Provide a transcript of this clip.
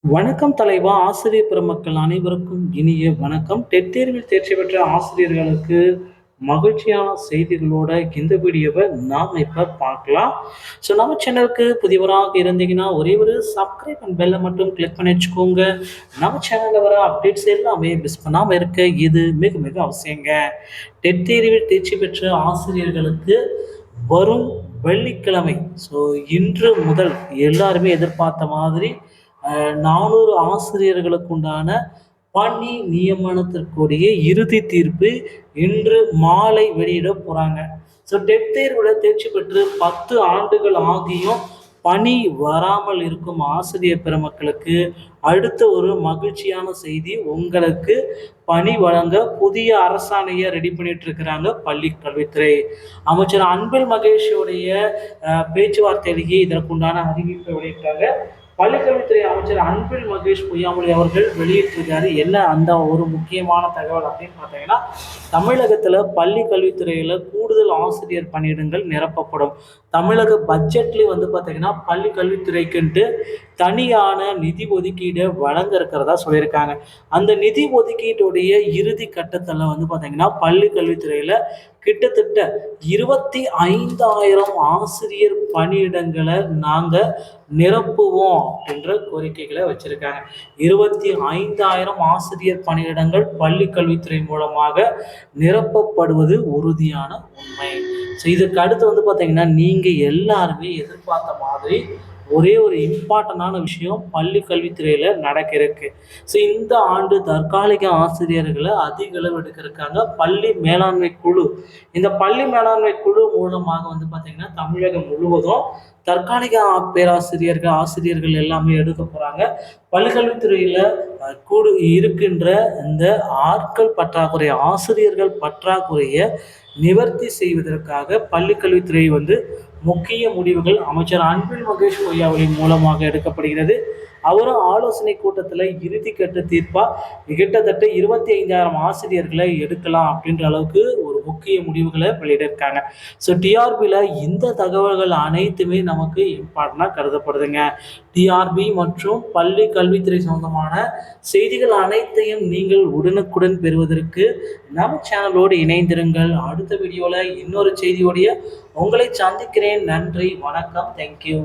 வணக்கம் தலைவா! ஆசிரியர் பெருமக்கள் அனைவருக்கும் இனிய வணக்கம். டெட் தேர்வில் தேர்ச்சி பெற்ற ஆசிரியர்களுக்கு மகிழ்ச்சியான செய்திகளோட இந்த வீடியோவ நாம இப்ப பார்க்கலாம். நம்ம சேனலுக்கு புதியவராக இருந்தீங்கன்னா, ஒரே ஒரு சப்ஸ்கிரைப் அண்ட் பெல்ல மட்டும் கிளிக் பண்ணி வச்சுக்கோங்க. நம்ம சேனல்ல வர அப்டேட்ஸ் எல்லாமே மிஸ் பண்ணாம இருக்க இது மிக மிக அவசியங்க. டெட் தேர்வில் தேர்ச்சி பெற்ற ஆசிரியர்களுக்கு வரும் வெள்ளிக்கிழமை, இன்று முதல் எல்லாருமே எதிர்பார்த்த மாதிரி 400 ஆசிரியர்களுக்கு உண்டான பணி நியமனத்திற்குரிய இறுதி தீர்ப்பு இன்று மாலை வெளியிட போறாங்க. டெட் தேர்வுல தேர்ச்சி பெற்று 10 ஆண்டுகள் ஆகியும் பணி வராமல் இருக்கும் ஆசிரியர் பெருமக்களுக்கு அடுத்த ஒரு மகிழ்ச்சியான செய்தி. உங்களுக்கு பணி வழங்க புதிய அரசாணையை ரெடி பண்ணிட்டு இருக்கிறாங்க பள்ளி கல்வித்துறை அமைச்சர் அன்பில் மகேஷோடைய பேச்சுவார்த்தையிலேயே இதற்குண்டான அறிவிப்பை வெளியிட்டாங்க. பள்ளிக்கல்வித்துறை அமைச்சர் அன்பில் மகேஷ் பொய்யாமொழி அவர்கள் வெளியிட்டிருக்காரு. என்ன அந்த ஒரு முக்கியமான தகவல் அப்படின்னு பார்த்தீங்கன்னா, தமிழகத்தில் பள்ளி கல்வித்துறையில் கூடுதல் ஆசிரியர் பணியிடங்கள் நிரப்பப்படும். தமிழக பட்ஜெட்லேயே பார்த்தீங்கன்னா பள்ளி கல்வித்துறைக்குன்ட்டு தனியான நிதி ஒதுக்கீடு வழங்க இருக்கிறதா சொல்லியிருக்காங்க. அந்த நிதி ஒதுக்கீட்டுடைய இறுதி கட்டத்தில் பார்த்தீங்கன்னா பள்ளி கல்வித்துறையில் கிட்டத்தட்ட 25,000 ஆசிரியர் பணியிடங்களை நாங்கள் நிரப்புவோம் என்ற கோரிக்கைகளை வச்சிருக்காங்க. 25,000 ஆசிரியர் பணியிடங்கள் பள்ளி கல்வித்துறை மூலமாக நிரப்பப்படுவது உறுதியான உண்மை. இதுக்கு அடுத்து பார்த்தீங்கன்னா நீங்கள் எல்லாருமே எதிர்பார்த்த மாதிரி ஒரே ஒரு இம்பார்ட்டண்டான விஷயம் பள்ளி கல்வித்துறையில் நடக்க இருக்கு. இந்த ஆண்டு தற்காலிக ஆசிரியர்களை அதிக அளவு எடுக்க பள்ளி மேலாண்மை குழு. இந்த பள்ளி மேலாண்மை குழு மூலமாக பார்த்தீங்கன்னா தமிழகம் முழுவதும் தற்காலிக பேராசிரியர்கள் ஆசிரியர்கள் எல்லாமே எடுக்க போறாங்க. பள்ளிக்கல்வித்துறையில கூடு இருக்கின்ற இந்த ஆட்கள் பற்றாக்குறை ஆசிரியர்கள் பற்றாக்குறையை நிவர்த்தி செய்வதற்காக பள்ளிக்கல்வித்துறை முக்கிய முடிவுகள் அமைச்சர் அன்பில் மகேஷ் பொய்யாமொழி மூலமாக எடுக்கப்படுகிறது. அவரும் ஆலோசனை கூட்டத்தில் இறுதி கட்ட தீர்ப்பா கிட்டத்தட்ட 25,000 ஆசிரியர்களை எடுக்கலாம் அப்படின்ற அளவுக்கு ஒரு முக்கிய முடிவுகளை வெளியிட்டிருக்காங்க. டிஆர்பியில் இந்த தகவல்கள் அனைத்துமே நமக்கு இம்பார்ட்டண்டாக கருதப்படுதுங்க. டிஆர்பி மற்றும் பள்ளி கல்வித்துறை சொந்தமான செய்திகள் அனைத்தையும் நீங்கள் உடனுக்குடன் பெறுவதற்கு நம்ம சேனலோடு இணைந்திருங்கள். அடுத்த வீடியோவில் இன்னொரு செய்தியோடைய உங்களை சந்திக்கிறேன். நன்றி, வணக்கம், தேங்க்யூ.